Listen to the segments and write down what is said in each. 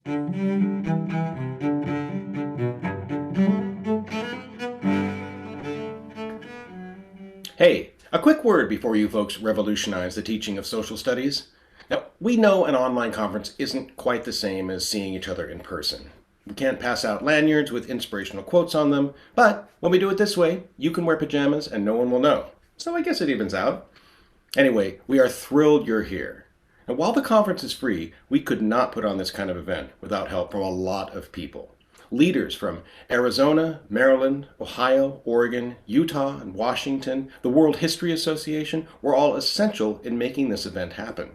Hey, a quick word before you folks revolutionize the teaching of social studies. Now, we know an online conference isn't quite the same as seeing each other in person. We can't pass out lanyards with inspirational quotes on them, but when we do it this way, you can wear pajamas and no one will know. So I guess it evens out. Anyway, we are thrilled you're here. And while the conference is free, we could not put on this kind of event without help from a lot of people. Leaders from Arizona, Maryland, Ohio, Oregon, Utah, and Washington, the World History Association, were all essential in making this event happen.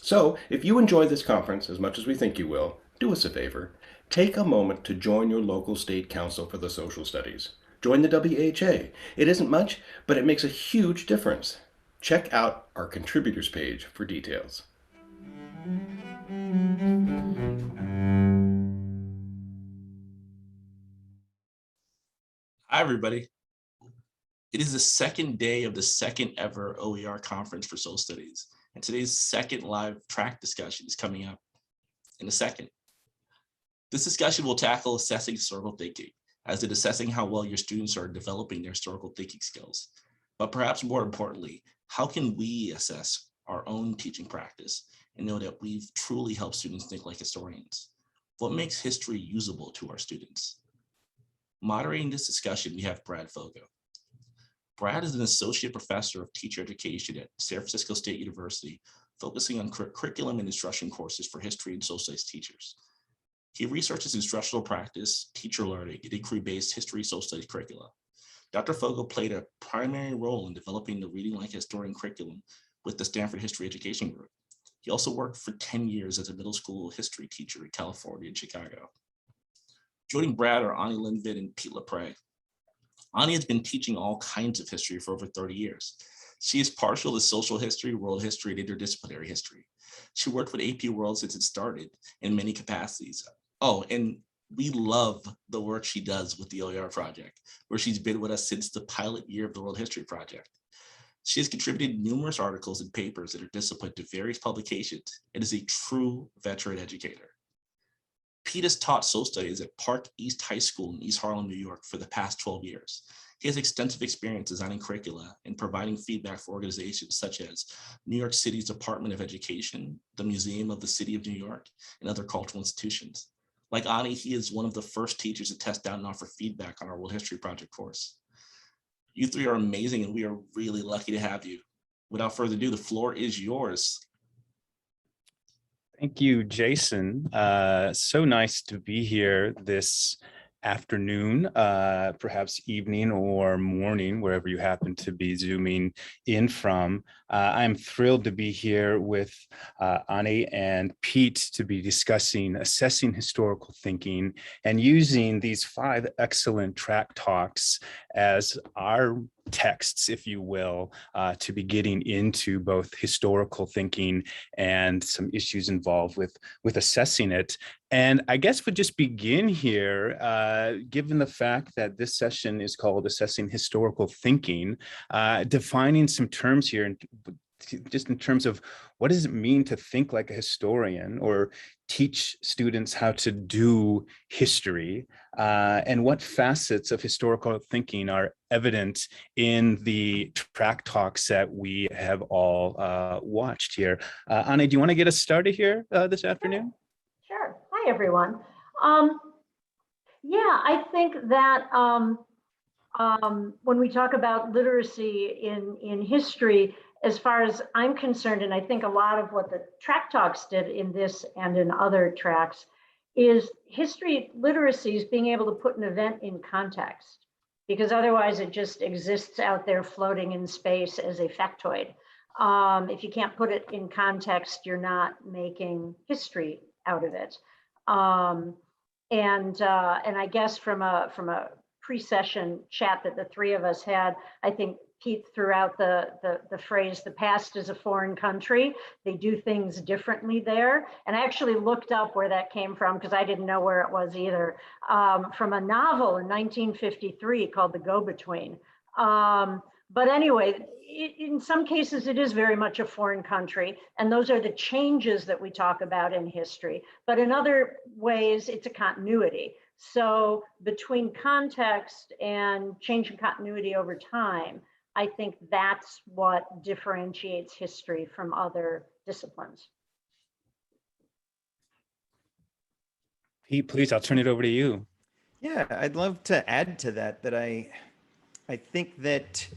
So, if you enjoy this conference as much as we think you will, do us a favor. Take a moment to join your local state council for the social studies. Join the WHA. It isn't much, but it makes a huge difference. Check out our contributors page for details. Hi, everybody. It is the second day of the second ever OER conference for Social Studies, and today's second live track discussion is coming up in a second. This discussion will tackle assessing historical thinking, as in assessing how well your students are developing their historical thinking skills. But perhaps more importantly, how can we assess our own teaching practice and know that we've truly helped students think like historians? What makes history usable to our students? Moderating this discussion, we have Brad Fogo. Brad is an associate professor of teacher education at San Francisco State University, focusing on curriculum and instruction courses for history and social studies teachers. He researches instructional practice, teacher learning, and inquiry-based history social studies curricula. Dr. Fogo played a primary role in developing the Reading Like a Historian curriculum with the Stanford History Education Group. He also worked for 10 years as a middle school history teacher in California and Chicago. Joining Brad are Ani Lintvedt and Pete Lapre. Ani has been teaching all kinds of history for over 30 years. She is partial to social history, world history, and interdisciplinary history. She worked with AP World since it started in many capacities. Oh, and we love the work she does with the OER project, where she's been with us since the pilot year of the World History Project. She has contributed numerous articles and papers in her discipline to various publications and is a true veteran educator. Pete has taught social studies at Park East High School in East Harlem, New York for the past 12 years. He has extensive experience designing curricula and providing feedback for organizations such as New York City's Department of Education, the Museum of the City of New York, and other cultural institutions. Like Ani, he is one of the first teachers to test out and offer feedback on our World History Project course. You three are amazing, and we are really lucky to have you. Without further ado, the floor is yours. Thank you, Jason. So nice to be here this afternoon, perhaps evening or morning, wherever you happen to be zooming in from. I'm thrilled to be here with Ani and Pete to be discussing assessing historical thinking and using these 5 excellent track talks as our texts, if you will, to be getting into both historical thinking and some issues involved with assessing it. And I guess we'll just begin here, given the fact that this session is called Assessing Historical Thinking, defining some terms here, and just in terms of what does it mean to think like a historian or teach students how to do history, and what facets of historical thinking are evident in the track talks that we have all watched here. Ani, do you want to get us started here this afternoon? Sure. Hi, everyone. Yeah, I think that when we talk about literacy in history, as far as I'm concerned, and I think a lot of what the track talks did in this and in other tracks, is history literacy is being able to put an event in context, because otherwise it just exists out there floating in space as a factoid. If you can't put it in context, you're not making history out of it. And I guess from a pre-session chat that the 3 of us had, I think Pete threw out the phrase, the past is a foreign country. They do things differently there. And I actually looked up where that came from because I didn't know where it was either. From a novel in 1953 called The Go-Between, But anyway, in some cases, it is very much a foreign country. And those are the changes that we talk about in history. But in other ways, it's a continuity. So between context and change in continuity over time, I think that's what differentiates history from other disciplines. Pete, please, I'll turn it over to you. Yeah, I'd love to add to that, that I think that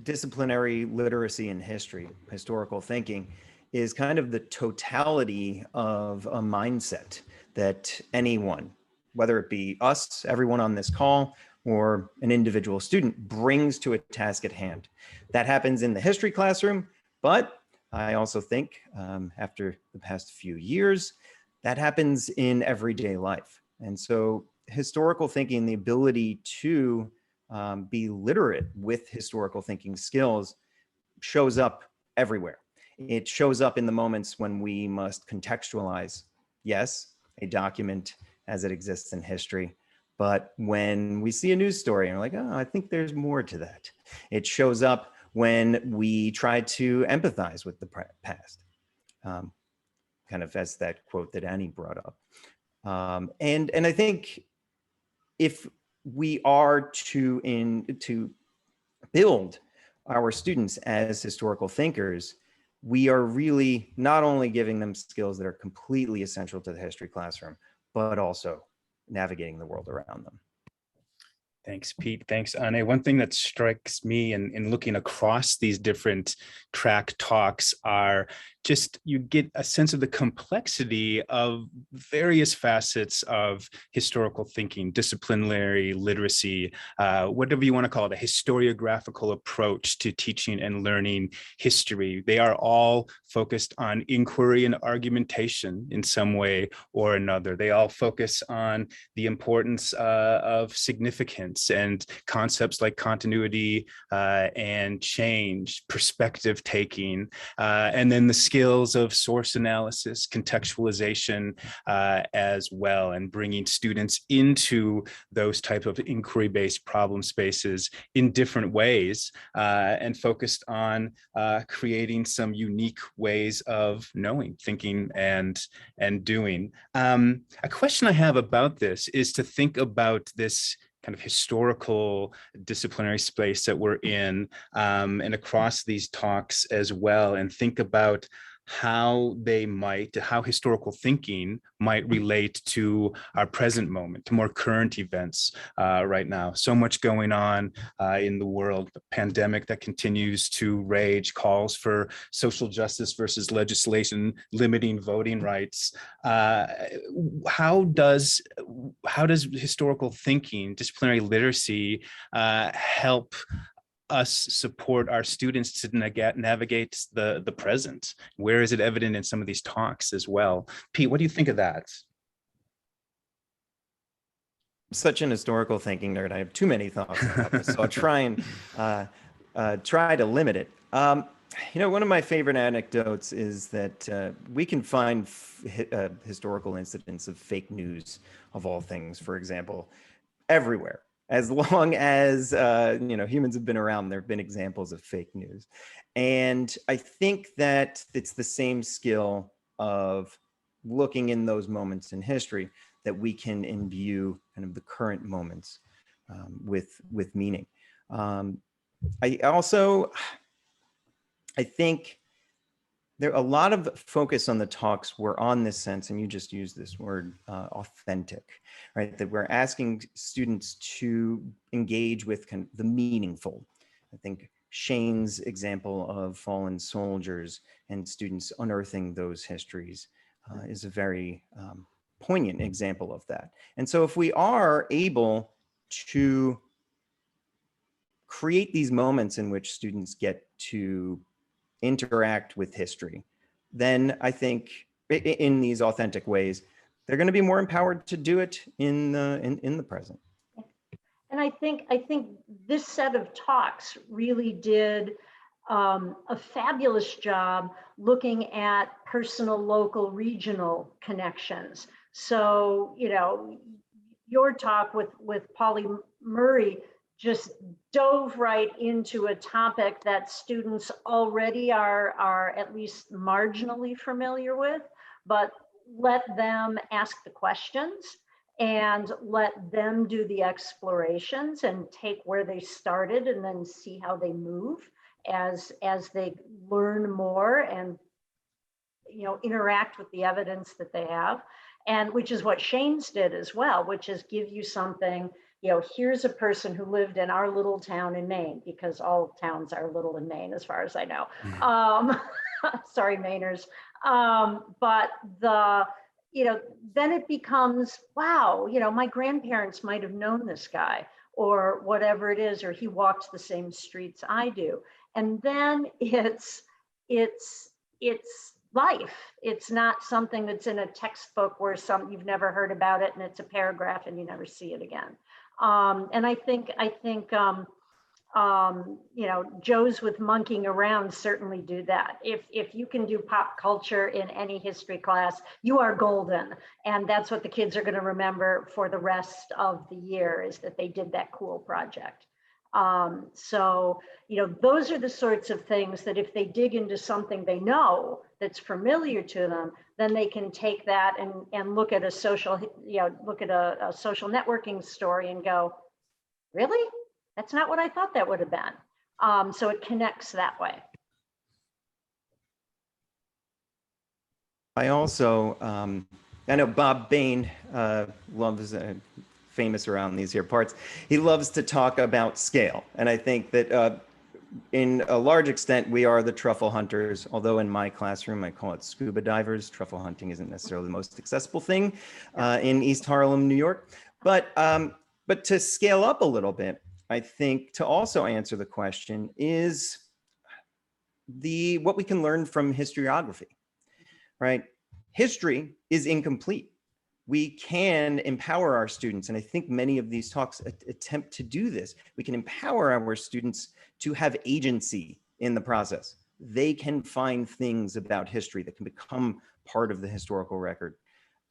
disciplinary literacy in history, historical thinking, is kind of the totality of a mindset that anyone, whether it be us, everyone on this call, or an individual student, brings to a task at hand. That happens in the history classroom, but I also think after the past few years, that happens in everyday life. And so historical thinking, the ability to be literate with historical thinking skills, shows up everywhere. It shows up in the moments when we must contextualize, yes, a document as it exists in history, but when we see a news story and we're like, oh, I think there's more to that. It shows up when we try to empathize with the past, kind of as that quote that Annie brought up. And I think if we are to build our students as historical thinkers, we are really not only giving them skills that are completely essential to the history classroom, but also navigating the world around them. Thanks, Pete. Thanks, Anne. One thing that strikes me in looking across these different track talks are just, you get a sense of the complexity of various facets of historical thinking, disciplinary literacy, whatever you want to call it, a historiographical approach to teaching and learning history. They are all focused on inquiry and argumentation in some way or another. They all focus on the importance of significance and concepts like continuity and change, perspective taking, and then the skills of source analysis, contextualization as well, and bringing students into those type of inquiry-based problem spaces in different ways, and focused on creating some unique ways of knowing, thinking, and doing. A question I have about this is to think about this kind of historical disciplinary space that we're in, and across these talks as well, and think about how historical thinking might relate to our present moment, to more current events right now. So much going on in the world, the pandemic that continues to rage, calls for social justice versus legislation limiting voting rights. How does historical thinking, disciplinary literacy help us support our students to navigate the present? Where is it evident in some of these talks as well? Pete, what do you think of that? I'm such an historical thinking nerd. I have too many thoughts about this, so I'll try and try to limit it. You know, one of my favorite anecdotes is that we can find historical incidents of fake news, of all things, for example, everywhere. As long as you know, humans have been around, there have been examples of fake news. And I think that it's the same skill of looking in those moments in history that we can imbue kind of the current moments with meaning. I think there a lot of focus on the talks were on this sense, and you just used this word, authentic, right? That we're asking students to engage with kind of the meaningful. I think Shane's example of fallen soldiers and students unearthing those histories is a very poignant example of that. And so if we are able to create these moments in which students get to interact with history, then I think in these authentic ways, they're going to be more empowered to do it in the present. And I think this set of talks really did a fabulous job looking at personal, local, regional connections. So, you know, your talk with Polly Murray just dove right into a topic that students already are at least marginally familiar with, but let them ask the questions and let them do the explorations and take where they started and then see how they move as they learn more and interact with the evidence that they have. And which is what Shane's did as well, which is give you something, here's a person who lived in our little town in Maine, because all towns are little in Maine, as far as I know. Sorry, Mainers. But then it becomes, wow, my grandparents might have known this guy or whatever it is, or he walked the same streets I do. And then it's life. It's not something that's in a textbook where you've never heard about it and it's a paragraph and you never see it again. And I think Joes with monkeying around certainly do that. If you can do pop culture in any history class, you are golden. And that's what the kids are going to remember for the rest of the year, is that they did that cool project. So, those are the sorts of things that if they dig into something they know that's familiar to them, then they can take that and look at a social, a social networking story and go, really? That's not what I thought that would have been. So it connects that way. I also, I know Bob Bain loves, famous around these here parts, he loves to talk about scale. And I think that in a large extent, we are the truffle hunters, although in my classroom, I call it scuba divers. Truffle hunting isn't necessarily the most accessible thing in East Harlem, New York. But to scale up a little bit, I think to also answer the question is what we can learn from historiography, right? History is incomplete. We can empower our students, and I think many of these talks attempt to do this. We can empower our students to have agency in the process. They can find things about history that can become part of the historical record.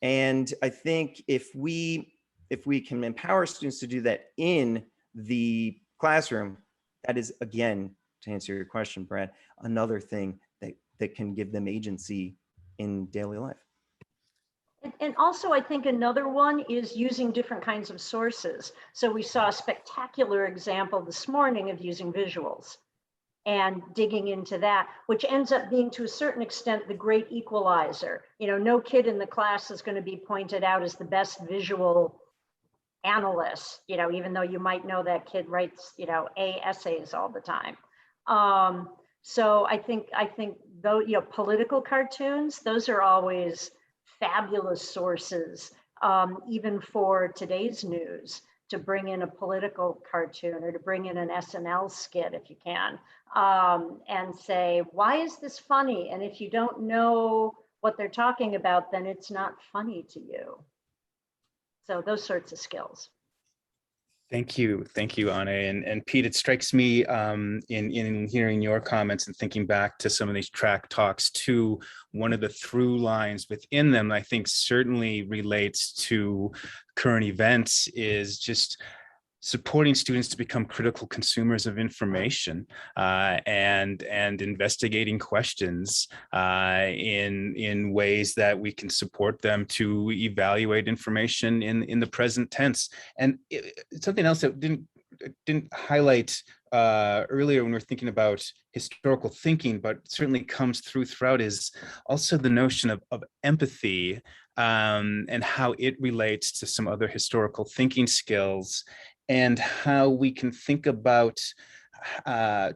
And I think if we can empower students to do that in the classroom, that is, again, to answer your question, Brad, another thing that can give them agency in daily life. And also, I think another one is using different kinds of sources. So we saw a spectacular example this morning of using visuals and digging into that, which ends up being, to a certain extent, the great equalizer. No kid in the class is going to be pointed out as the best visual analyst, even though you might know that kid writes, A essays all the time. So I think though, political cartoons, those are always fabulous sources, even for today's news, to bring in a political cartoon or to bring in an SNL skit if you can, and say, why is this funny? And if you don't know what they're talking about, then it's not funny to you. So those sorts of skills. Thank you, Anna. And Pete, it strikes me in hearing your comments and thinking back to some of these track talks too, one of the through lines within them, I think certainly relates to current events, is just supporting students to become critical consumers of information and investigating questions in ways that we can support them to evaluate information in the present tense. And something else that didn't highlight earlier when we're thinking about historical thinking, but certainly comes throughout, is also the notion of empathy and how it relates to some other historical thinking skills, and how we can think about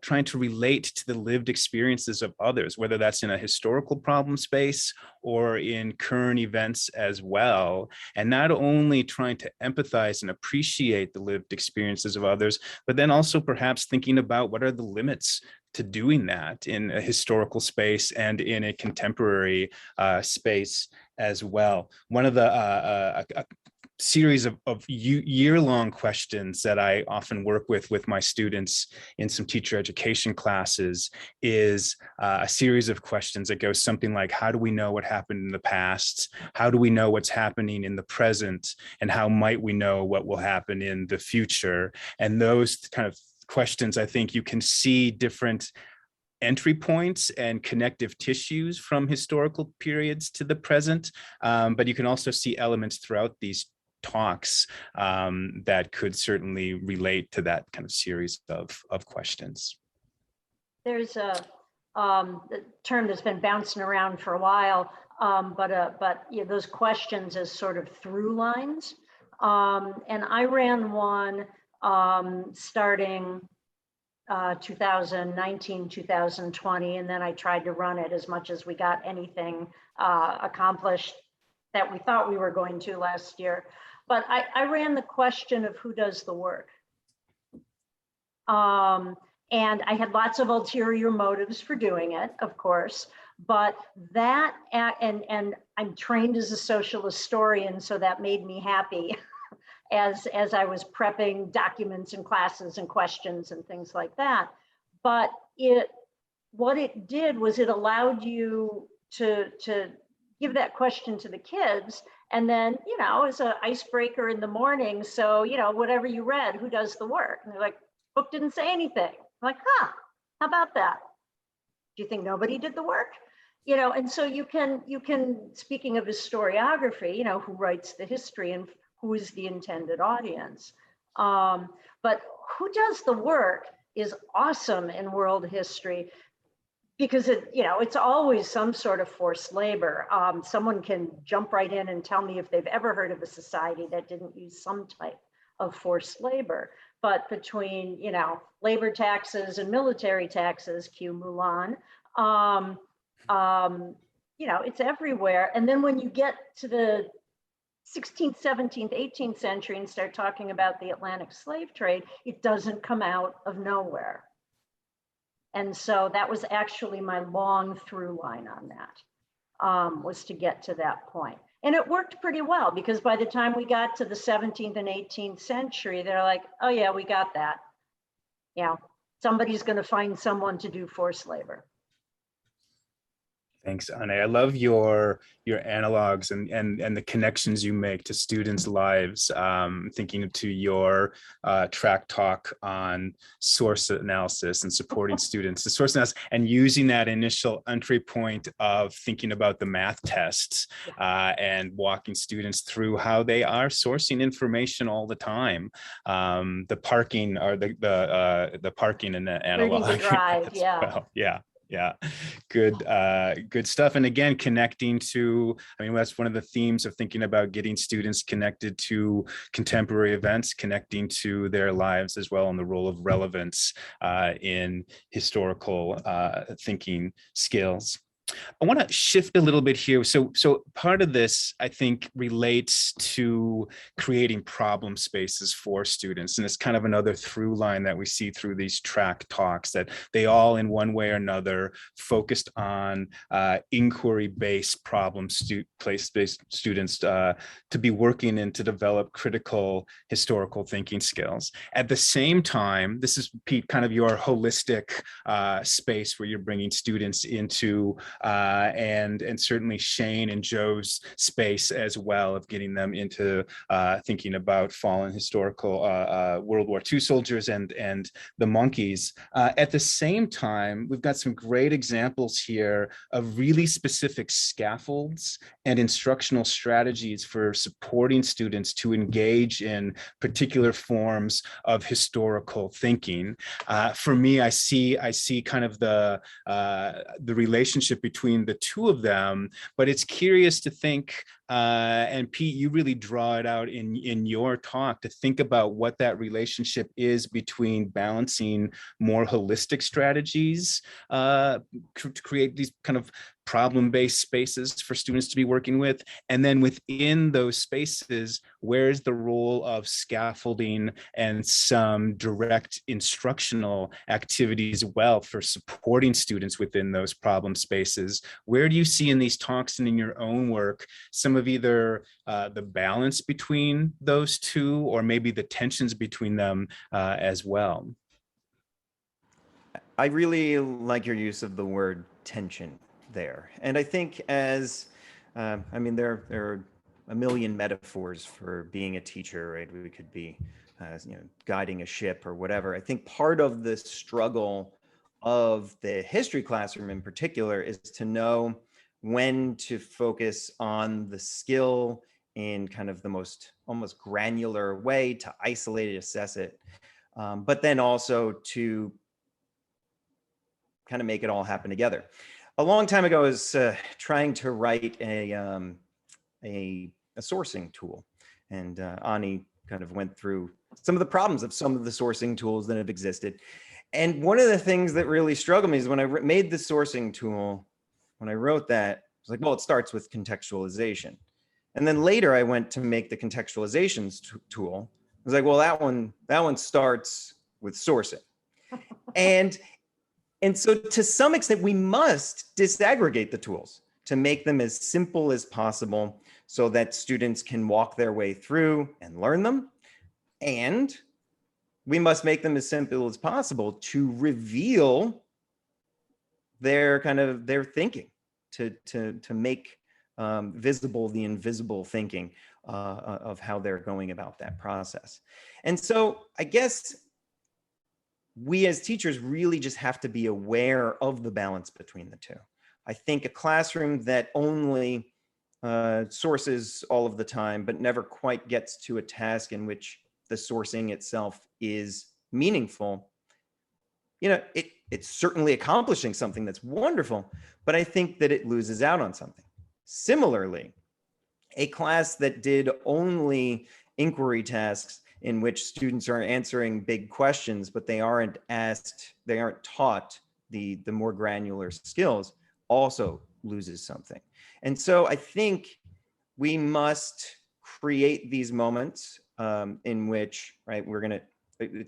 trying to relate to the lived experiences of others, whether that's in a historical problem space or in current events as well. And not only trying to empathize and appreciate the lived experiences of others, but then also perhaps thinking about what are the limits to doing that in a historical space and in a contemporary space as well. One of the series of year-long questions that I often work with my students in some teacher education classes is a series of questions that goes something like, how do we know what happened in the past? How do we know what's happening in the present? And how might we know what will happen in the future? And those kind of questions, I think you can see different entry points and connective tissues from historical periods to the present, but you can also see elements throughout these talks that could certainly relate to that kind of series of questions. There's a term that's been bouncing around for a while, but you know, those questions as sort of through lines. And I ran one starting 2019, 2020, and then I tried to run it as much as we got anything accomplished that we thought we were going to last year. But I ran the question of who does the work. And I had lots of ulterior motives for doing it, of course, but that, and I'm trained as a social historian, so that made me happy as I was prepping documents and classes and questions and things like that. But what it did was it allowed you to give that question to the kids, and then, you know, as an icebreaker in the morning. So, you know, whatever you read, who does the work? And they're like, book didn't say anything. I'm like, huh, how about that? Do you think nobody did the work? You know, and so you can, speaking of historiography, you know, who writes the history and who is the intended audience. But who does the work is awesome in world history, because it's always some sort of forced labor. Someone can jump right in and tell me if they've ever heard of a society that didn't use some type of forced labor. But between, labor taxes and military taxes, cue Mulan, it's everywhere. And then when you get to the 16th, 17th, 18th century and start talking about the Atlantic slave trade, it doesn't come out of nowhere. And so that was actually my long through line on that, was to get to that point. And it worked pretty well, because by the time we got to the 17th and 18th century, they're like, oh yeah, we got that. Somebody's going to find someone to do forced labor. Thanks, Anne. I love your analogs and the connections you make to students' lives. Thinking to your track talk on source analysis and supporting students to source analysis, and using that initial entry point of thinking about the math tests and walking students through how they are sourcing information all the time. The parking or the parking and the analog. Learning to drive, yeah. Well. Yeah, good stuff. And again, connecting to, that's one of the themes of thinking about getting students connected to contemporary events, connecting to their lives as well, and the role of relevance in historical thinking skills. I want to shift a little bit here. So part of this, I think, relates to creating problem spaces for students. And it's kind of another through line that we see through these track talks, that they all in one way or another focused on inquiry-based place-based students to be working and to develop critical historical thinking skills. At the same time, this is, Pete, kind of your holistic space where you're bringing students into and certainly Shane and Joe's space as well, of getting them into thinking about fallen historical World War II soldiers and the monkeys. At the same time, we've got some great examples here of really specific scaffolds and instructional strategies for supporting students to engage in particular forms of historical thinking. For me, I see kind of the relationship between the two of them, but it's curious to think, and Pete, you really draw it out in your talk, to think about what that relationship is between balancing more holistic strategies to create these kind of problem-based spaces for students to be working with? And then within those spaces, where's the role of scaffolding and some direct instructional activities as well for supporting students within those problem spaces? Where do you see in these talks and in your own work some of either the balance between those two, or maybe the tensions between them as well? I really like your use of the word tension there. And I think as, I mean, there are a million metaphors for being a teacher, right? We could be, guiding a ship or whatever. I think part of the struggle of the history classroom in particular is to know when to focus on the skill in kind of the most almost granular way, to isolate it, assess it, but then also to kind of make it all happen together. A long time ago, I was trying to write a sourcing tool, and Ani kind of went through some of the problems of some of the sourcing tools that have existed. And one of the things that really struggled me is when I made the sourcing tool, when I wrote that, I was like, well, it starts with contextualization. And then later I went to make the contextualizations tool. I was like, well, that one starts with sourcing. And so to some extent, we must disaggregate the tools to make them as simple as possible so that students can walk their way through and learn them. And we must make them as simple as possible to reveal their thinking, to make visible the invisible thinking of how they're going about that process. And so I guess we as teachers really just have to be aware of the balance between the two. I think a classroom that only sources all of the time, but never quite gets to a task in which the sourcing itself is meaningful, it's certainly accomplishing something that's wonderful, but I think that it loses out on something. Similarly, a class that did only inquiry tasks in which students are answering big questions, but they aren't taught the more granular skills, also loses something. And so I think we must create these moments in which, right, we're going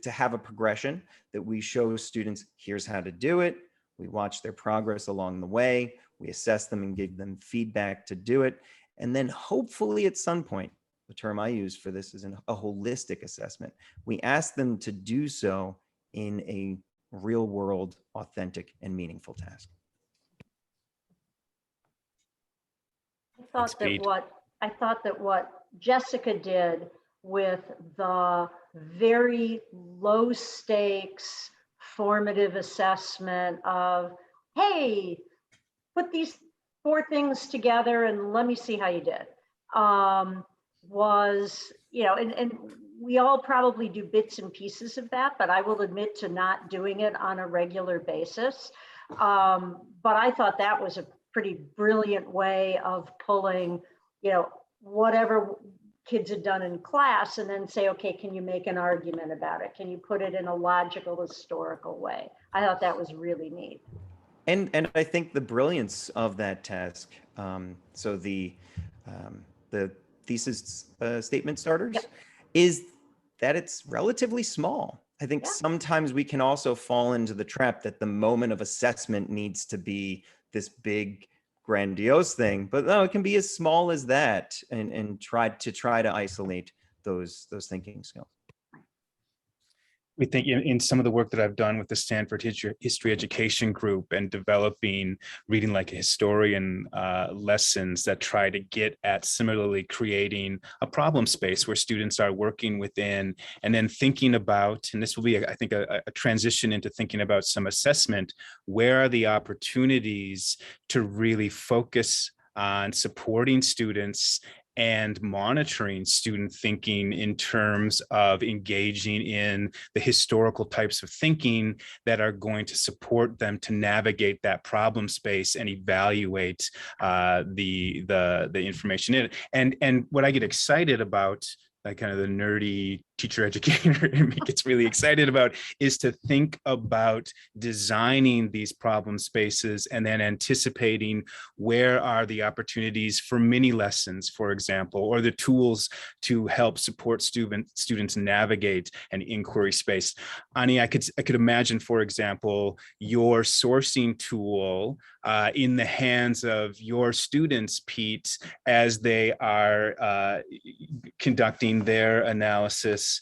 to have a progression that we show students, here's how to do it. We watch their progress along the way. We assess them and give them feedback to do it. And then hopefully at some point, the term I use for this is a holistic assessment. We ask them to do so in a real world, authentic and meaningful task. I thought that what Jessica did with the very low stakes formative assessment of, hey, put these 4 things together and let me see how you did, was, and we all probably do bits and pieces of that, but I will admit to not doing it on a regular basis. But I thought that was a pretty brilliant way of pulling, whatever kids had done in class and then say, okay, can you make an argument about it? Can you put it in a logical, historical way? I thought that was really neat. And I think the brilliance of that task, so the thesis statement starters, yep, is that it's relatively small. I think sometimes we can also fall into the trap that the moment of assessment needs to be this big, grandiose thing, but no, it can be as small as that, and try to isolate those thinking skills. We think in some of the work that I've done with the Stanford History Education Group and developing Reading Like a Historian lessons that try to get at similarly creating a problem space where students are working within and then thinking about, and this will be, I think, a transition into thinking about some assessment, where are the opportunities to really focus on supporting students and monitoring student thinking in terms of engaging in the historical types of thinking that are going to support them to navigate that problem space and evaluate the information in it. And what I get excited about, like kind of the nerdy teacher educator gets really excited about, is to think about designing these problem spaces and then anticipating where are the opportunities for mini lessons, for example, or the tools to help support students navigate an inquiry space. Ani, I could imagine, for example, your sourcing tool in the hands of your students, Pete, as they are conducting their analysis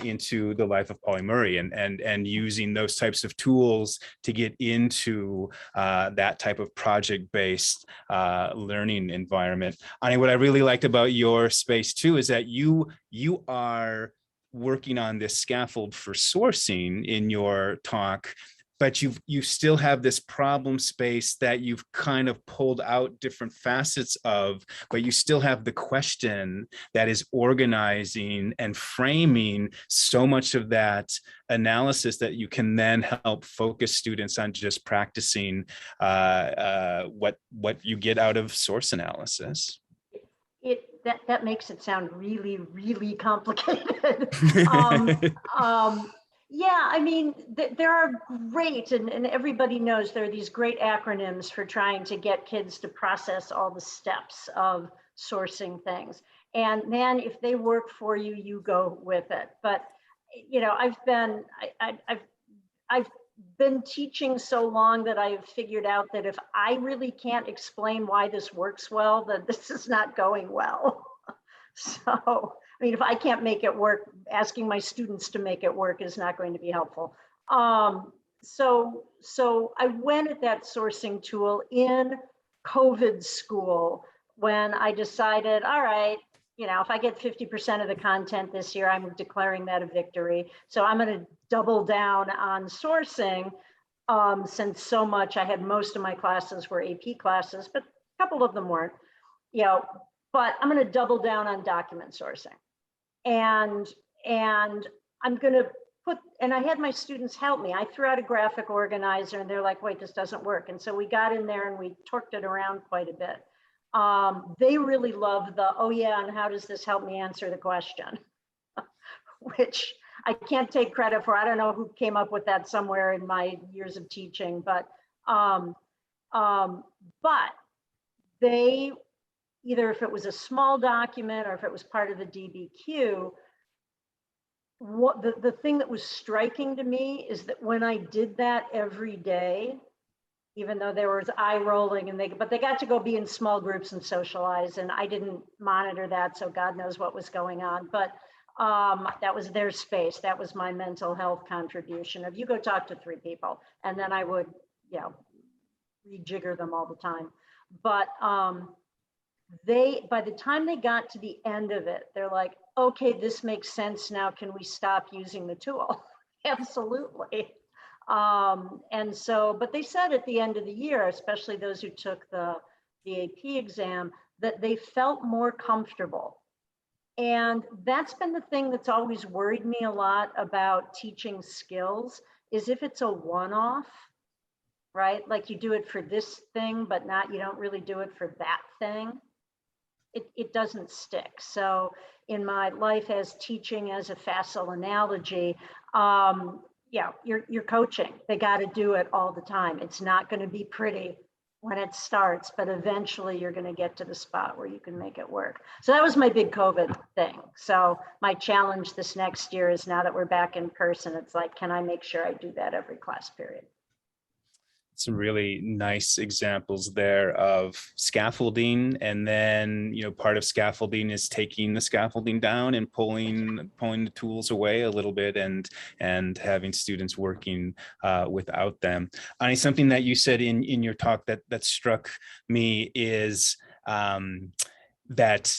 into the life of Pauli Murray, and using those types of tools to get into that type of project-based learning environment. Ani, what I really liked about your space too is that you are working on this scaffold for sourcing in your talk, but you still have this problem space that you've kind of pulled out different facets of, but you still have the question that is organizing and framing so much of that analysis that you can then help focus students on just practicing what you get out of source analysis. That makes it sound really, really complicated. Yeah, I mean, there are great, and everybody knows there are these great acronyms for trying to get kids to process all the steps of sourcing things. And man, if they work for you, you go with it. But you know, I've been teaching so long that I've figured out that if I really can't explain why this works well, then this is not going well. So, I mean, if I can't make it work, asking my students to make it work is not going to be helpful. So I went at that sourcing tool in COVID school when I decided, all right, you know, if I get 50% of the content this year, I'm declaring that a victory. So I'm going to double down on sourcing, since so much, I had most of my classes were AP classes, but a couple of them weren't, you know, but I'm going to double down on document sourcing. And I'm going to put, and I had my students help me. I threw out a graphic organizer and they're like, wait, this doesn't work. And so we got in there and we torqued it around quite a bit. They really love the, oh yeah, and how does this help me answer the question? Which I can't take credit for. I don't know who came up with that somewhere in my years of teaching, but they, either if it was a small document or if it was part of the DBQ, what the thing that was striking to me is that when I did that every day, even though there was eye rolling and but they got to go be in small groups and socialize, and I didn't monitor that, so God knows what was going on, but that was their space. That was my mental health contribution of, you go talk to 3 people, and then I would, you know, rejigger them all the time. But by the time they got to the end of it, they're like, okay, this makes sense now. Can we stop using the tool? Absolutely. And so, but they said at the end of the year, especially those who took the AP exam, that they felt more comfortable. And that's been the thing that's always worried me a lot about teaching skills, is if it's a one-off, right? Like you do it for this thing, but you don't really do it for that thing. It doesn't stick. So in my life as teaching as a facile analogy, yeah, you're coaching. They got to do it all the time. It's not going to be pretty when it starts, but eventually you're going to get to the spot where you can make it work. So that was my big COVID thing. So my challenge this next year is, now that we're back in person, it's like, can I make sure I do that every class period? Some really nice examples there of scaffolding, and then, you know, part of scaffolding is taking the scaffolding down and pulling the tools away a little bit, and having students working without them. Ani, something that you said in your talk that struck me is that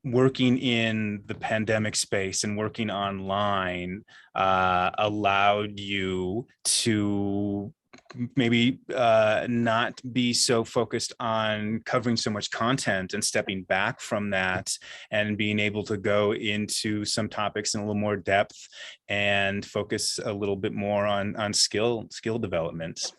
working in the pandemic space and working online allowed you to maybe not be so focused on covering so much content and stepping back from that and being able to go into some topics in a little more depth and focus a little bit more on skill development.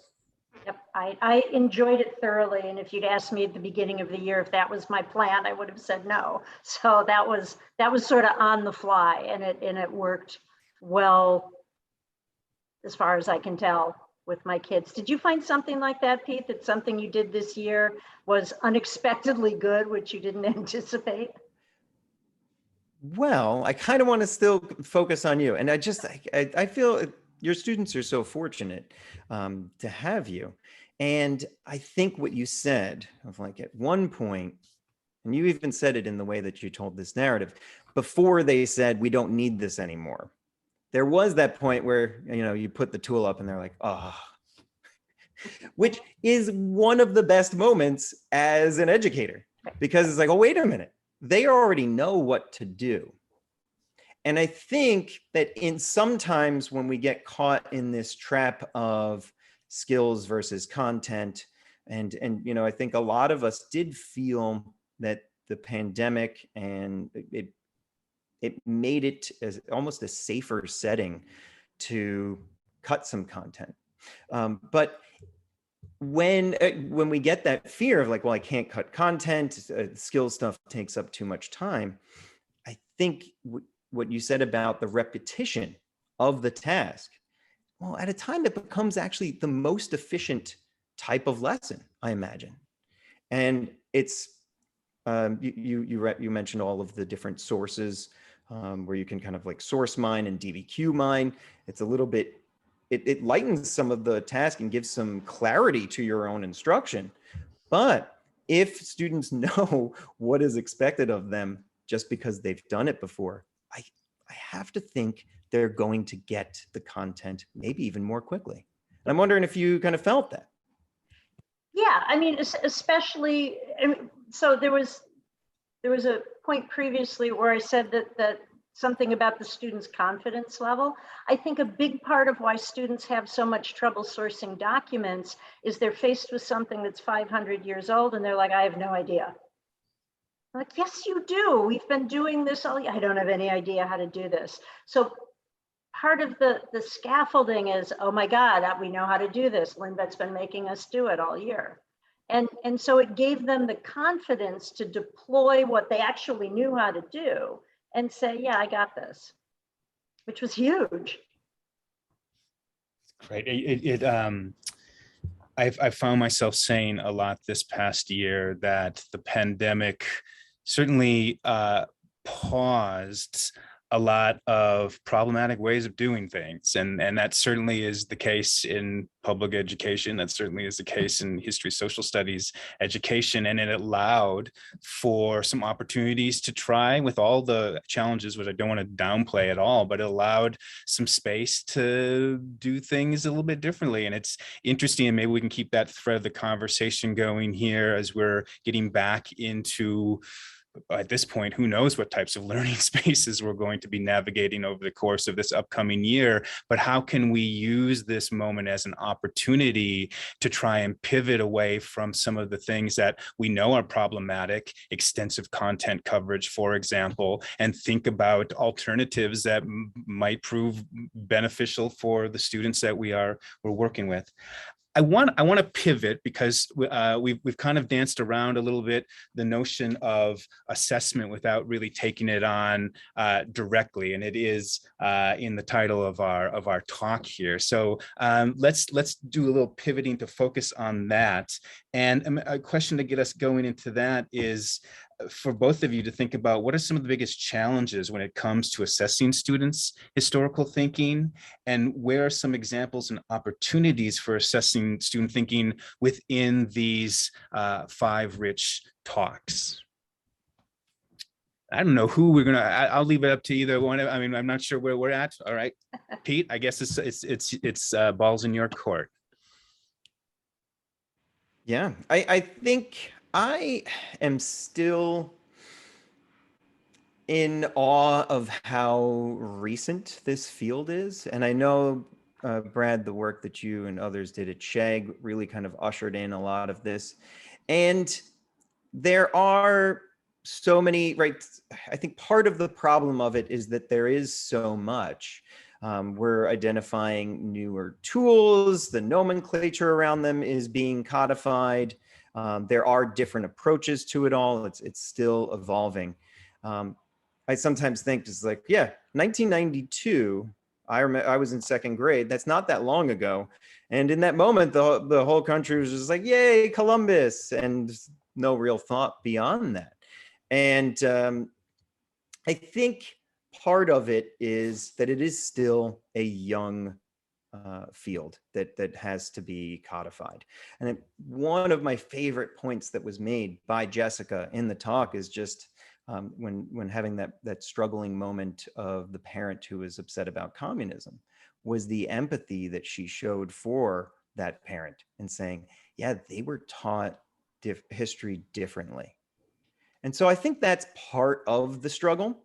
Yep, I enjoyed it thoroughly. And if you'd asked me at the beginning of the year if that was my plan, I would have said no. So that was sort of on the fly, and it worked well as far as I can tell with my kids. Did you find something like that, Pete, that something you did this year was unexpectedly good, which you didn't anticipate? Well, I kind of want to still focus on you. And I feel your students are so fortunate to have you. And I think what you said of like at one point, and you even said it in the way that you told this narrative, before they said, we don't need this anymore. There was that point where, you know, you put the tool up and they're like, oh, which is one of the best moments as an educator, because it's like, oh, wait a minute. They already know what to do. And I think that sometimes when we get caught in this trap of skills versus content, and you know, I think a lot of us did feel that the pandemic and it made it as almost a safer setting to cut some content. But when we get that fear of like, well, I can't cut content, skill stuff takes up too much time. I think what you said about the repetition of the task, well, at a time it becomes actually the most efficient type of lesson, I imagine. And it's, you mentioned all of the different sources where you can kind of like source mine and DVQ mine. It's a little bit, it lightens some of the task and gives some clarity to your own instruction. But if students know what is expected of them just because they've done it before, I have to think they're going to get the content maybe even more quickly. And I'm wondering if you kind of felt that. Yeah, I mean, especially, so there was a point previously where I said that something about the students' confidence level. I think a big part of why students have so much trouble sourcing documents is they're faced with something that's 500 years old and they're like, I have no idea. I'm like, yes, you do. We've been doing this all. I don't have any idea how to do this. So part of the scaffolding is, oh my God, we know how to do this. Lintvet's been making us do it all year. And so it gave them the confidence to deploy what they actually knew how to do and say, yeah, I got this, which was huge. Great. I've found myself saying a lot this past year that the pandemic certainly paused a lot of problematic ways of doing things. And that certainly is the case in public education. That certainly is the case in history, social studies education. And it allowed for some opportunities to try with all the challenges, which I don't want to downplay at all, but it allowed some space to do things a little bit differently. And it's interesting, and maybe we can keep that thread of the conversation going here as we're getting back into, at this point, who knows what types of learning spaces we're going to be navigating over the course of this upcoming year, but how can we use this moment as an opportunity to try and pivot away from some of the things that we know are problematic, extensive content coverage, for example, and think about alternatives that might prove beneficial for the students that we're working with. I want to pivot because we've kind of danced around a little bit the notion of assessment without really taking it on directly, and it is in the title of our talk here. So let's do a little pivoting to focus on that. And a question to get us going into that is for both of you to think about what are some of the biggest challenges when it comes to assessing students' historical thinking, and where are some examples and opportunities for assessing student thinking within these 5 rich talks. I don't know who we're gonna. I'll leave it up to either one. I mean, I'm not sure where we're at. All right, Pete. I guess it's balls in your court. Yeah, I think I am still in awe of how recent this field is. And I know, Brad, the work that you and others did at SHAG really kind of ushered in a lot of this. And there are so many, right? I think part of the problem of it is that there is so much. We're identifying newer tools. The nomenclature around them is being codified. There are different approaches to it all. It's still evolving. I sometimes think it's like, yeah, 1992, I was in second grade. That's not that long ago. And in that moment, the whole country was just like, yay, Columbus, and no real thought beyond that. And I think part of it is that it is still a young field that has to be codified. And one of my favorite points that was made by Jessica in the talk is just when having that struggling moment of the parent who was upset about communism, was the empathy that she showed for that parent and saying, yeah, they were taught history differently. And so I think that's part of the struggle.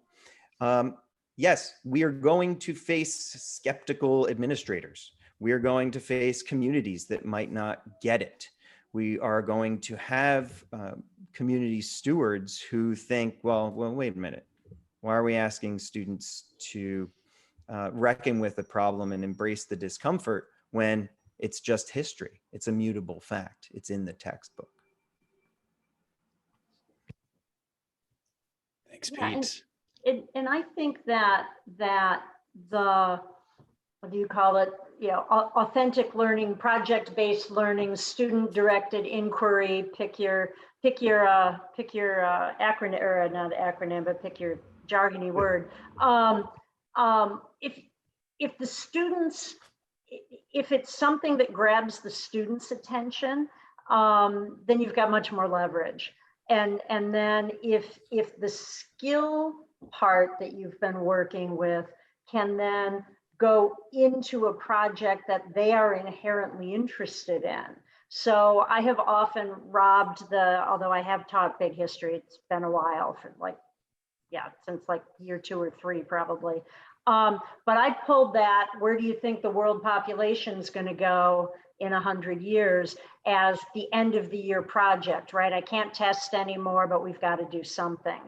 Yes, we are going to face skeptical administrators. We are going to face communities that might not get it. We are going to have community stewards who think, well, wait a minute. Why are we asking students to reckon with the problem and embrace the discomfort when it's just history? It's a mutable fact. It's in the textbook. Thanks, Yeah, Pete. and I think that the, what do you call it? You know, authentic learning, project-based learning, student-directed inquiry. Pick your acronym, or not acronym, but pick your jargony word. If the students, if it's something that grabs the students' attention, then you've got much more leverage. And then if the skill part that you've been working with can then go into a project that they are inherently interested in. So I have often robbed although I have taught big history, it's been a while, for since like year 2 or 3 probably. But I pulled that, where do you think the world population is going to go in 100 years, as the end of the year project, right? I can't test anymore, but we've got to do something.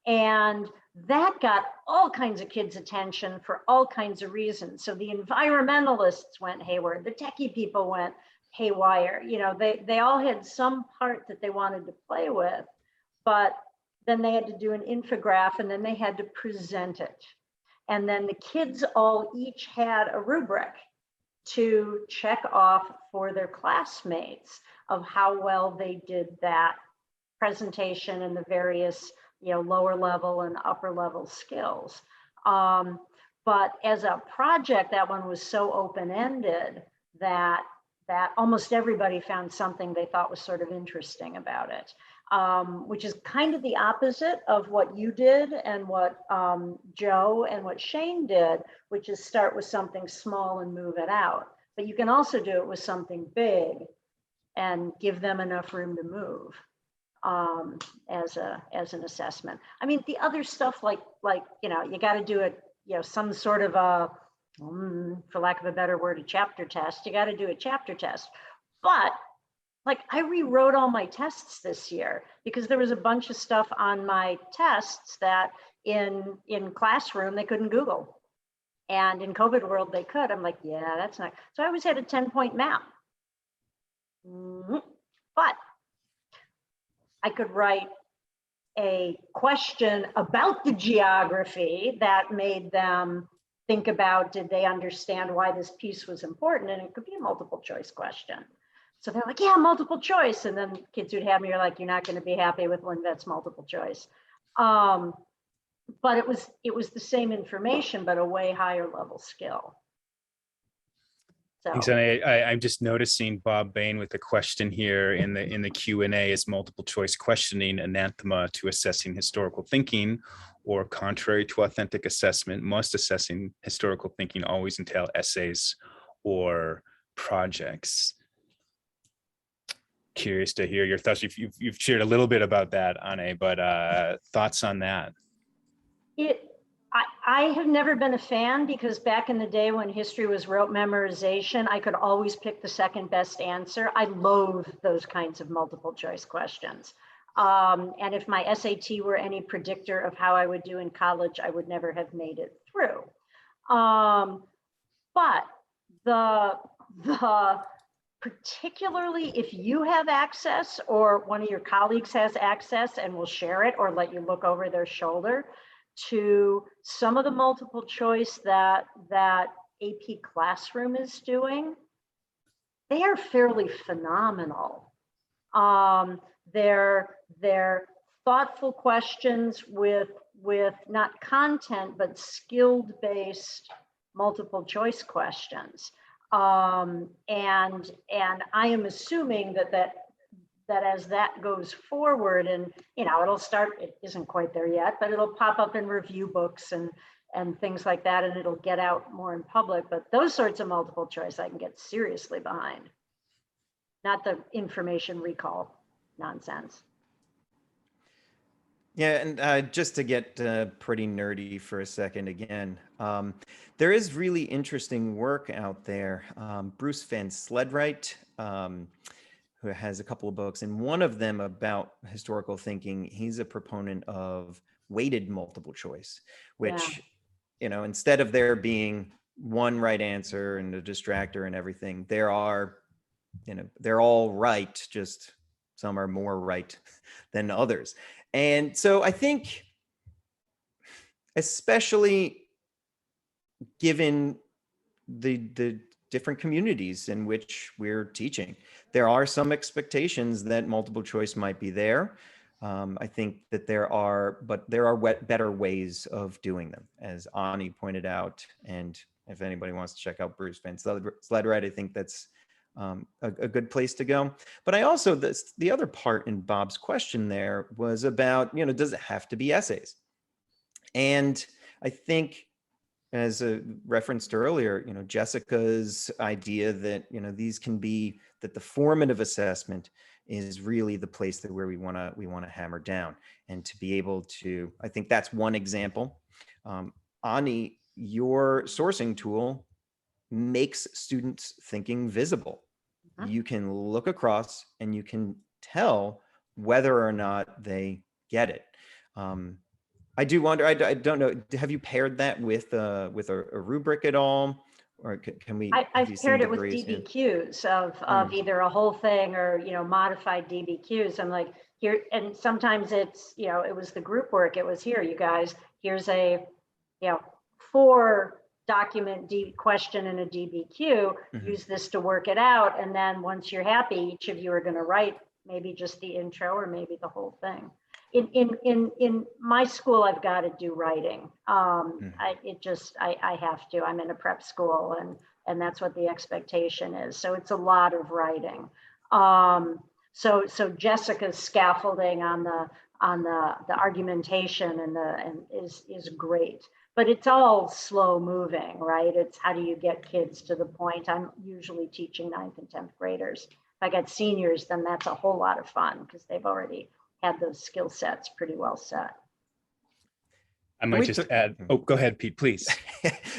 And that got all kinds of kids' attention for all kinds of reasons. So the environmentalists went haywire, the techie people went haywire. You know, they all had some part that they wanted to play with, but then they had to do an infograph, and then they had to present it. And then the kids all each had a rubric to check off for their classmates of how well they did that presentation and the various, lower level and upper level skills. But as a project, that one was so open-ended that almost everybody found something they thought was sort of interesting about it, which is kind of the opposite of what you did and what Joe and what Shane did, which is start with something small and move it out. But you can also do it with something big and give them enough room to move as an assessment. I mean, the other stuff like you got to do it, some sort of a, for lack of a better word, a chapter test. You got to do a chapter test. But like, I rewrote all my tests this year because there was a bunch of stuff on my tests that in classroom they couldn't Google, and in COVID world they could. I'm like, yeah, that's not. So I always had a 10-point map, but I could write a question about the geography that made them think about, did they understand why this piece was important? And it could be a multiple choice question. So they're like, yeah, multiple choice. And then kids who'd have me are like, you're not going to be happy with Lintvedt's multiple choice. But it was the same information, but a way higher level skill. So Thanks, and I'm just noticing Bob Bain with a question here in the Q&A. Is multiple choice questioning anathema to assessing historical thinking, or contrary to authentic assessment, must assessing historical thinking always entail essays or projects? Curious to hear your thoughts. You've shared a little bit about that, Anne, but thoughts on that? I have never been a fan, because back in the day when history was rote memorization, I could always pick the second best answer. I loathe those kinds of multiple choice questions. And if my SAT were any predictor of how I would do in college, I would never have made it through. But the particularly if you have access or one of your colleagues has access and will share it or let you look over their shoulder to some of the multiple choice that AP Classroom is doing, they are fairly phenomenal. They're thoughtful questions with not content, but skilled based multiple choice questions. And I am assuming that as that goes forward, and it'll start, it isn't quite there yet, but it'll pop up in review books and things like that, and it'll get out more in public. But those sorts of multiple choice I can get seriously behind, not the information recall nonsense. Yeah, and just to get pretty nerdy for a second again, there is really interesting work out there. Bruce Van Sledwright, who has a couple of books, and one of them about historical thinking, he's a proponent of weighted multiple choice, which, instead of there being one right answer and a distractor and everything, there are, they're all right, just some are more right than others. And so I think, especially given the different communities in which we're teaching, there are some expectations that multiple choice might be there. I think that there are better ways of doing them, as Ani pointed out. And if anybody wants to check out Bruce Van Sledwright, I think that's a good place to go. But I also, the other part in Bob's question there was about, does it have to be essays? And I think, as referenced earlier, Jessica's idea that, these can be, that the formative assessment is really the place that where we want to hammer down, and to be able to, I think that's one example. Ani, your sourcing tool makes students thinking visible. You can look across and you can tell whether or not they get it. I do wonder, I don't know, have you paired that with a rubric at all? Or can we? I've paired it with DBQs of either a whole thing or, modified DBQs. I'm like, here, and sometimes it's, it was the group work. It was, here, you guys, here's a, 4 document question in a DBQ, use this to work it out. And then once you're happy, each of you are going to write maybe just the intro or maybe the whole thing. In my school, I've got to do writing. I have to. I'm in a prep school, and that's what the expectation is. So it's a lot of writing. So Jessica's scaffolding on the argumentation and is great. But it's all slow moving, right? It's how do you get kids to the point? I'm usually teaching 9th and 10th graders. If I got seniors, then that's a whole lot of fun because they've already had those skill sets pretty well set. I might just add, go ahead, Pete, please.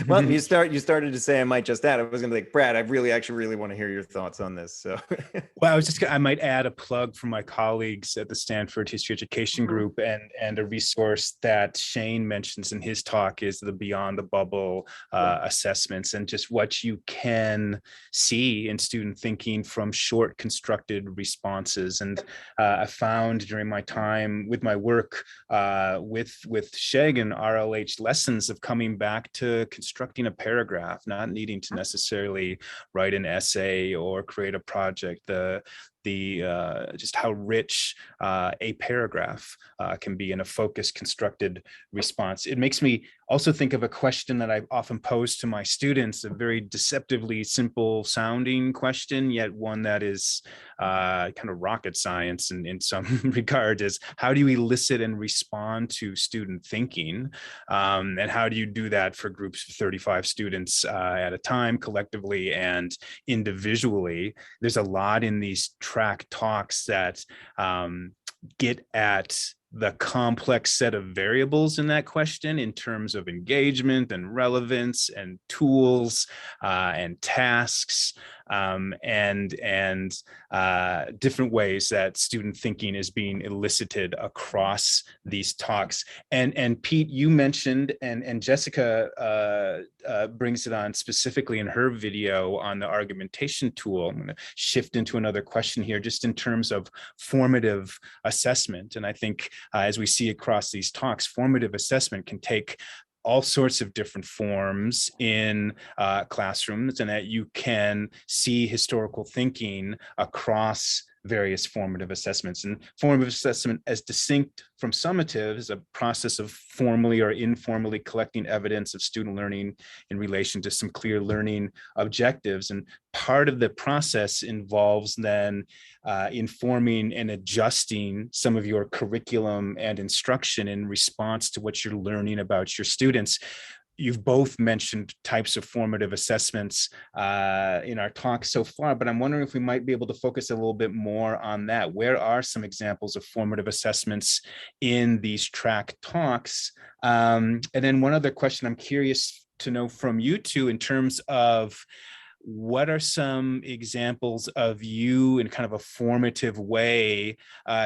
Well, you started to say I might just add. I was going to be like, Brad, I really want to hear your thoughts on this. So, well, I might add a plug for my colleagues at the Stanford History Education Group, and a resource that Shane mentions in his talk is the Beyond the Bubble assessments, and just what you can see in student thinking from short constructed responses. And I found during my time with my work with Sheg and RLH, lessons of coming back to constructing a paragraph, not needing to necessarily write an essay or create a project. Just how rich a paragraph can be in a focused, constructed response. It makes me also think of a question that I often pose to my students, a very deceptively simple sounding question, yet one that is kind of rocket science in some regard, is how do you elicit and respond to student thinking? And how do you do that for groups of 35 students at a time, collectively and individually? There's a lot in these track talks that get at the complex set of variables in that question in terms of engagement and relevance and tools and tasks. and different ways that student thinking is being elicited across these talks. And Pete, you mentioned, and Jessica brings it on specifically in her video on the argumentation tool. I'm going to shift into another question here, just in terms of formative assessment. And I think as we see across these talks, formative assessment can take all sorts of different forms in classrooms, and that you can see historical thinking across various formative assessments. And formative assessment, as distinct from summative, is a process of formally or informally collecting evidence of student learning in relation to some clear learning objectives. And part of the process involves then informing and adjusting some of your curriculum and instruction in response to what you're learning about your students. You've both mentioned types of formative assessments in our talk so far, but I'm wondering if we might be able to focus a little bit more on that. Where are some examples of formative assessments in these track talks? And then one other question I'm curious to know from you two, in terms of what are some examples of you in kind of a formative way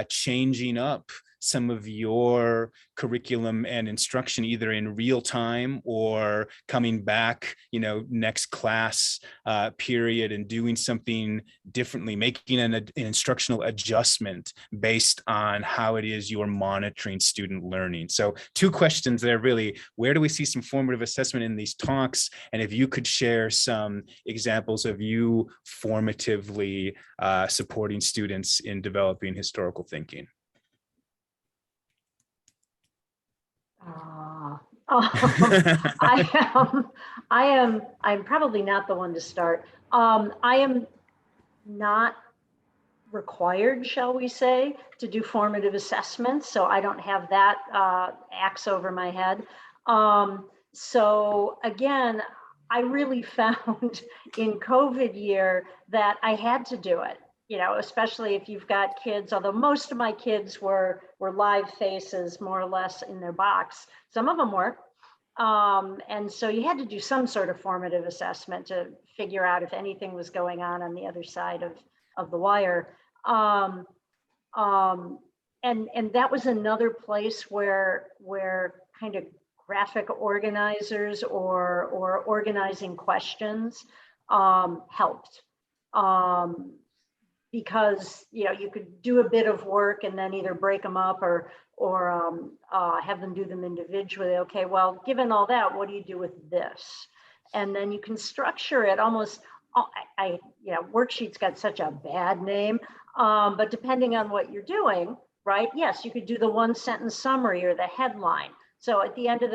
changing up some of your curriculum and instruction, either in real time or coming back, next class period and doing something differently, making an instructional adjustment based on how it is you're monitoring student learning. So 2 questions there, really. Where do we see some formative assessment in these talks? And if you could share some examples of you formatively supporting students in developing historical thinking. I'm probably not the one to start. I am not required, shall we say, to do formative assessments, so I don't have that axe over my head. So again, I really found in COVID year that I had to do it. Especially if you've got kids, although most of my kids were live faces, more or less, in their box. Some of them were. And so you had to do some sort of formative assessment to figure out if anything was going on the other side of the wire. And that was another place where kind of graphic organizers or organizing questions helped. Because you could do a bit of work and then either break them up or have them do them individually. Okay, well, given all that, what do you do with this? And then you can structure it almost. Worksheets got such a bad name, but depending on what you're doing, right? Yes, you could do the 1-sentence summary or the headline. So at the end of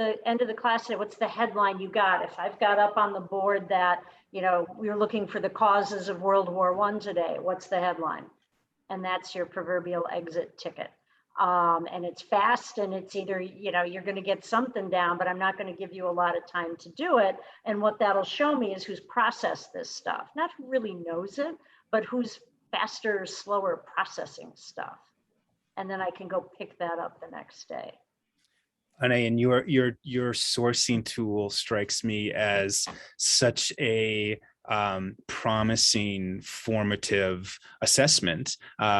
the class, say, what's the headline you got? If I've got up on the board that, we were looking for the causes of World War I today, what's the headline? And that's your proverbial exit ticket. And it's fast, and it's either, you're going to get something down, but I'm not going to give you a lot of time to do it. And what that'll show me is who's processed this stuff, not who really knows it, but who's faster or slower processing stuff. And then I can go pick that up the next day. And your sourcing tool strikes me as such a promising formative assessment,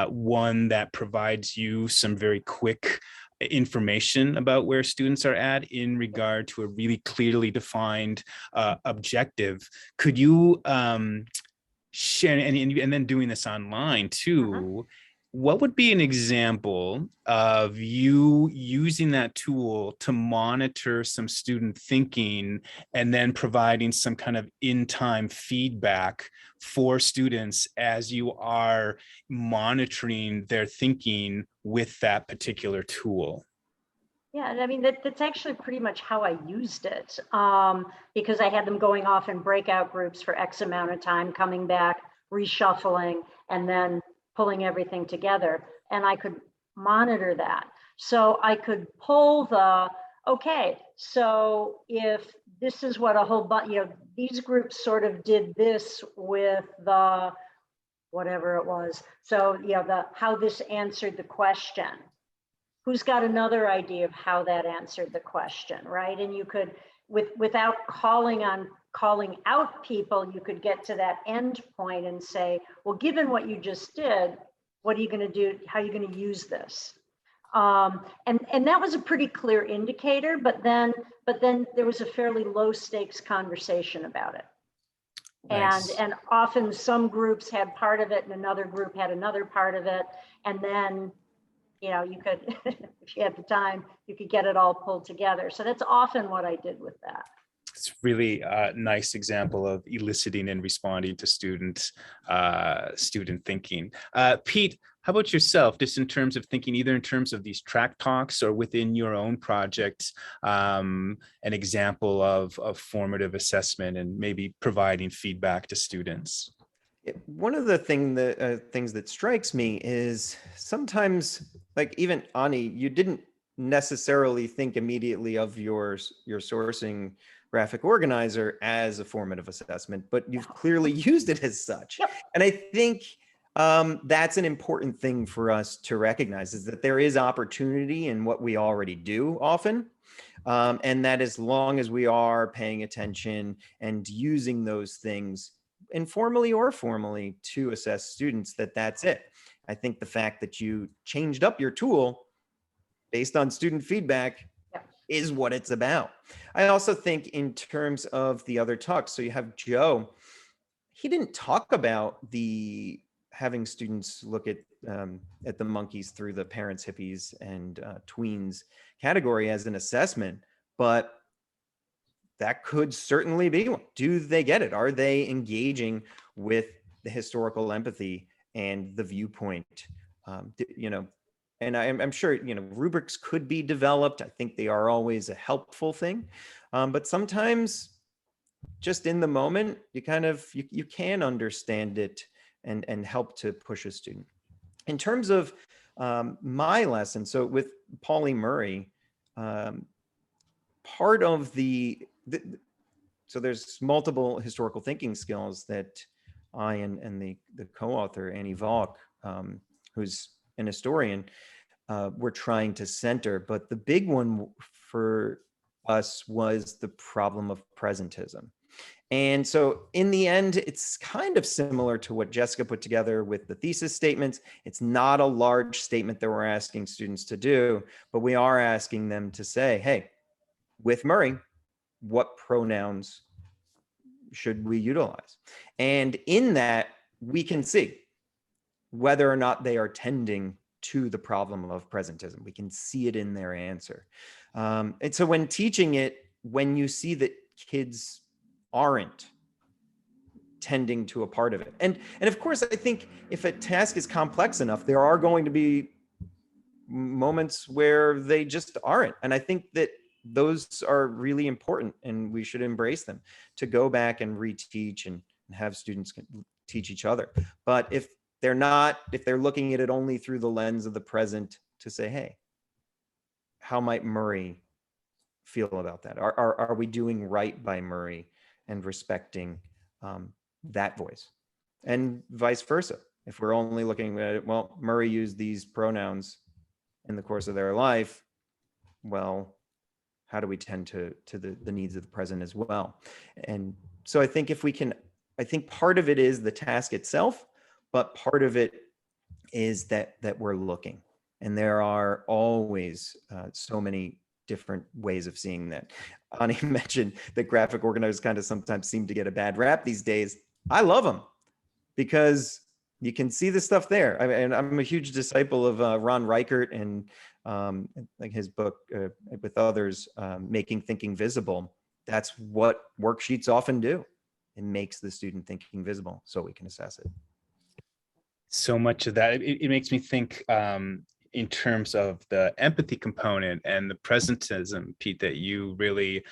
one that provides you some very quick information about where students are at in regard to a really clearly defined objective. Could you share, and then doing this online too, what would be an example of you using that tool to monitor some student thinking and then providing some kind of in-time feedback for students as you are monitoring their thinking with that particular tool? Yeah, and I mean, that's actually pretty much how I used it, because I had them going off in breakout groups for X amount of time, coming back, reshuffling, and then pulling everything together, and I could monitor that. So I could pull okay, so if this is what a whole bunch, these groups sort of did this with the, whatever it was. So, how this answered the question. Who's got another idea of how that answered the question, right? And you could without calling out people, you could get to that end point and say, well, given what you just did, what are you going to do? How are you going to use this? And that was a pretty clear indicator, but then there was a fairly low stakes conversation about it. Nice. And often some groups had part of it and another group had another part of it. And then, you know, you could, if you had the time, you could get it all pulled together. So that's often what I did with that. It's really a nice example of eliciting and responding to student thinking. Pete, how about yourself, just in terms of thinking, either in terms of these track talks or within your own projects, an example of formative assessment and maybe providing feedback to students? One of the things that strikes me is sometimes, like even Ani, you didn't necessarily think immediately of your sourcing graphic organizer as a formative assessment, but you've clearly used it as such. Yep. And I think that's an important thing for us to recognize, is that there is opportunity in what we already do often. And that as long as we are paying attention and using those things informally or formally to assess students, that's it. I think the fact that you changed up your tool based on student feedback is what it's about. I also think in terms of the other talks, so you have Joe, he didn't talk about having students look at the monkeys through the parents, hippies, and tweens category as an assessment, but that could certainly be one. Do they get it? Are they engaging with the historical empathy and the viewpoint? You know, and I'm sure, you know, rubrics could be developed. I think they are always a helpful thing. But sometimes just in the moment, you kind of, you can understand it and help to push a student. In terms of my lesson, so with Pauli Murray, part of so there's multiple historical thinking skills that I and the co-author, Annie Valk, who's an historian, we're trying to center. But the big one for us was the problem of presentism. And so in the end, it's kind of similar to what Jessica put together with the thesis statements. It's not a large statement that we're asking students to do, but we are asking them to say, hey, with Murray, what pronouns should we utilize? And in that, we can see whether or not they are tending to the problem of presentism. We can see it in their answer. And so when teaching it, when you see that kids aren't tending to a part of it. And of course, I think if a task is complex enough, there are going to be moments where they just aren't. And I think that those are really important and we should embrace them, to go back and reteach and have students teach each other. But if they're looking at it only through the lens of the present, to say, hey, how might Murray feel about that? Are we doing right by Murray and respecting that voice? And vice versa. If we're only looking at it, well, Murray used these pronouns in the course of their life, well, how do we tend to the needs of the present as well? And so I think I think part of it is the task itself, but part of it is that we're looking. And there are always so many different ways of seeing that. Ani mentioned that graphic organizers kind of sometimes seem to get a bad rap these days. I love them because you can see the stuff there. And I'm a huge disciple of Ron Reichert and like his book with others, Making Thinking Visible. That's what worksheets often do. It makes the student thinking visible so we can assess it. So much of that, it makes me think in terms of the empathy component and the presentism, Pete, that you really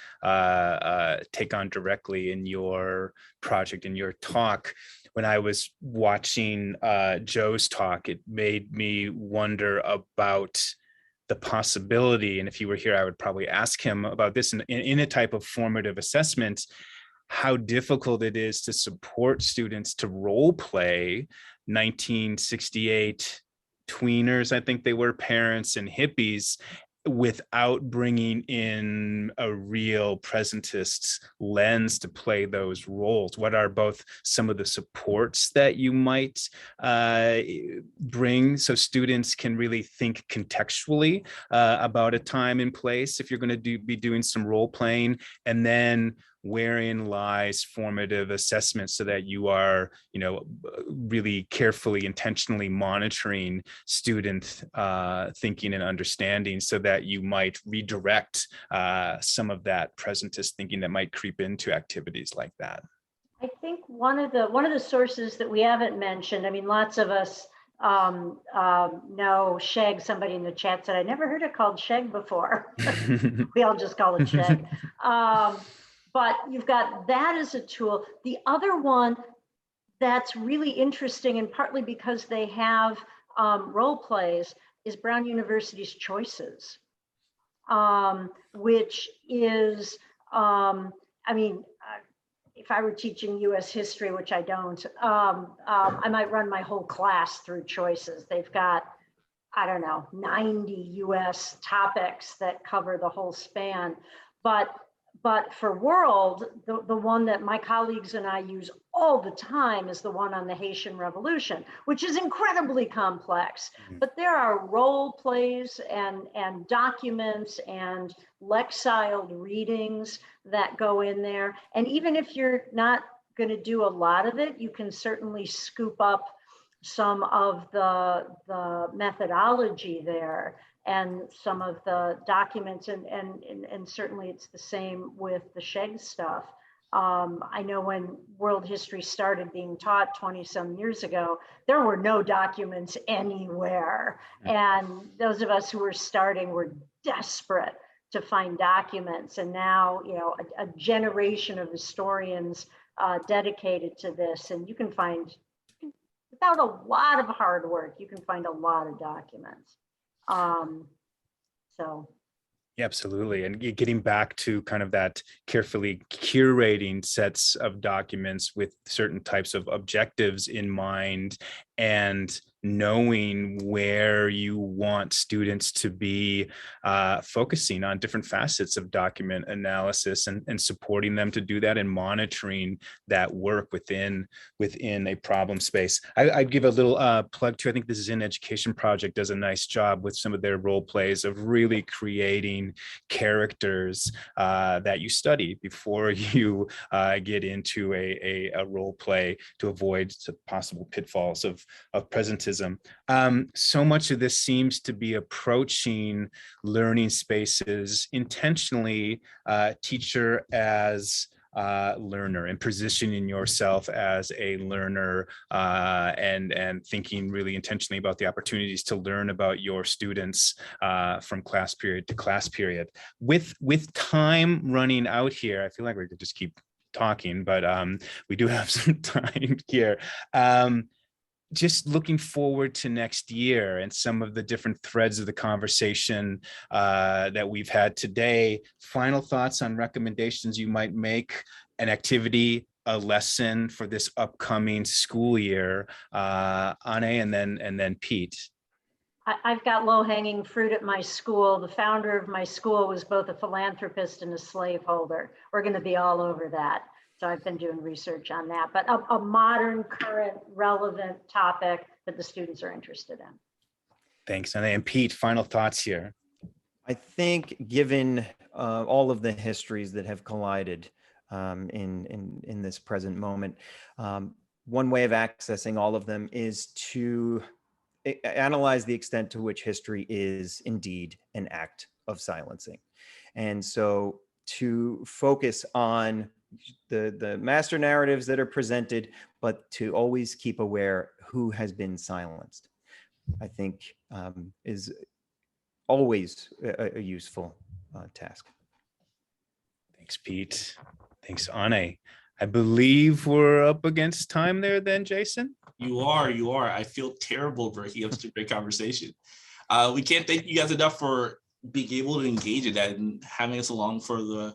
take on directly in your project, in your talk. When I was watching Joe's talk, it made me wonder about the possibility, and if he were here, I would probably ask him about this in a type of formative assessment, how difficult it is to support students to role play 1968 tweeners, I think they were, parents and hippies, without bringing in a real presentist lens to play those roles? What are both some of the supports that you might bring so students can really think contextually about a time and place if you're going to be doing some role playing, and then wherein lies formative assessment so that you are, really carefully, intentionally monitoring student thinking and understanding so that you might redirect some of that presentist thinking that might creep into activities like that. I think one of the sources that we haven't mentioned, I mean, lots of us know Sheg. Somebody in the chat said, I never heard it called Sheg before. We all just call it Sheg. But you've got that as a tool. The other one that's really interesting, and partly because they have role plays, is Brown University's Choices, which is, if I were teaching US history, which I don't, I might run my whole class through Choices. They've got, I don't know, 90 US topics that cover the whole span. But for world, the one that my colleagues and I use all the time is the one on the Haitian Revolution, which is incredibly complex. But there are role plays and documents and lexiled readings that go in there. And even if you're not going to do a lot of it, you can certainly scoop up some of the methodology there and some of the documents, and certainly it's the same with the Sheg stuff. I know when world history started being taught 20 some years ago, there were no documents anywhere. And those of us who were starting were desperate to find documents. And now, a generation of historians dedicated to this, and you can find, without a lot of hard work, you can find a lot of documents. Yeah, absolutely. And getting back to kind of that carefully curating sets of documents with certain types of objectives in mind, and knowing where you want students to be focusing on different facets of document analysis, and supporting them to do that, and monitoring that work within a problem space. I'd give a little plug to, I think this is in Education Project does a nice job with some of their role plays of really creating characters that you study before you get into a role play, to avoid some possible pitfalls of presentism. So much of this seems to be approaching learning spaces intentionally, teacher as learner, and positioning yourself as a learner, and thinking really intentionally about the opportunities to learn about your students from class period to class period. With time running out here, I feel like we could just keep talking, but we do have some time here. Just looking forward to next year and some of the different threads of the conversation that we've had today. Final thoughts on recommendations you might make, an activity, a lesson for this upcoming school year, Anne, and then Pete. I've got low-hanging fruit at my school. The founder of my school was both a philanthropist and a slaveholder. We're going to be all over that. So I've been doing research on that, but a modern, current, relevant topic that the students are interested in. Thanks, Anne. And Pete, final thoughts here. I think given all of the histories that have collided in this present moment, one way of accessing all of them is to analyze the extent to which history is indeed an act of silencing. And so to focus on the master narratives that are presented, but to always keep aware who has been silenced, I think is always a useful task. Thanks, Pete. Thanks, Anne. I believe we're up against time there then, Jason? You are. I feel terrible for he has such a great conversation. We can't thank you guys enough for being able to engage in that and having us along for the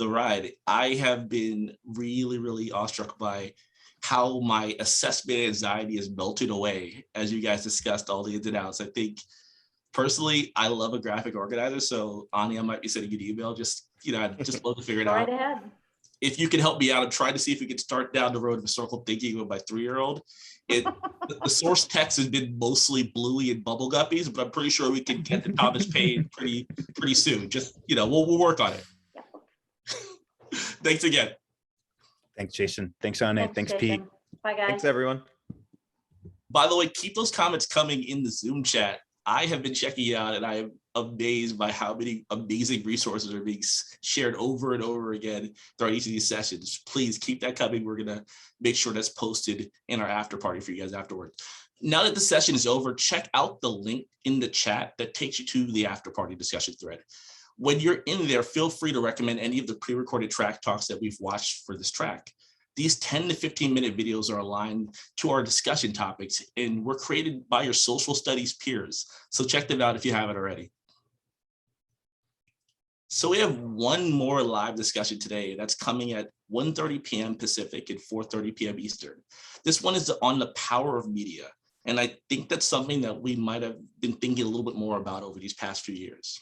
ride. I have been really, really awestruck by how my assessment anxiety is melted away as you guys discussed all the ins and outs. I think Personally, I love a graphic organizer, so Anya might be sending you an email. Just just love to figure it Go out. right ahead. If you can help me out, I'm trying to see if we can start down the road of historical thinking with my 3-year-old. The source text has been mostly Bluey and Bubble Guppies, but I'm pretty sure we can get to Thomas Paine pretty soon. Just we'll work on it. Thanks again. Thanks, Jason. Thanks, Anne. Thanks, Pete. Jason. Bye, guys. Thanks, everyone. By the way, keep those comments coming in the Zoom chat. I have been checking it out, and I am amazed by how many amazing resources are being shared over and over again throughout each of these sessions. Please keep that coming. We're going to make sure that's posted in our after party for you guys afterwards. Now that the session is over, check out the link in the chat that takes you to the after party discussion thread. When you're in there, feel free to recommend any of the pre-recorded track talks that we've watched for this track. These 10 to 15-minute videos are aligned to our discussion topics and were created by your social studies peers. So check them out if you haven't already. So we have one more live discussion today that's coming at 1:30 p.m. Pacific and 4:30 p.m. Eastern. This one is on the power of media. And I think that's something that we might have been thinking a little bit more about over these past few years.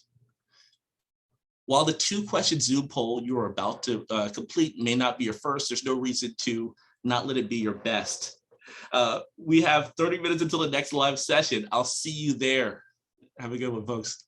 While the 2-question Zoom poll you are about to complete may not be your first, there's no reason to not let it be your best. We have 30 minutes until the next live session. I'll see you there. Have a good one, folks.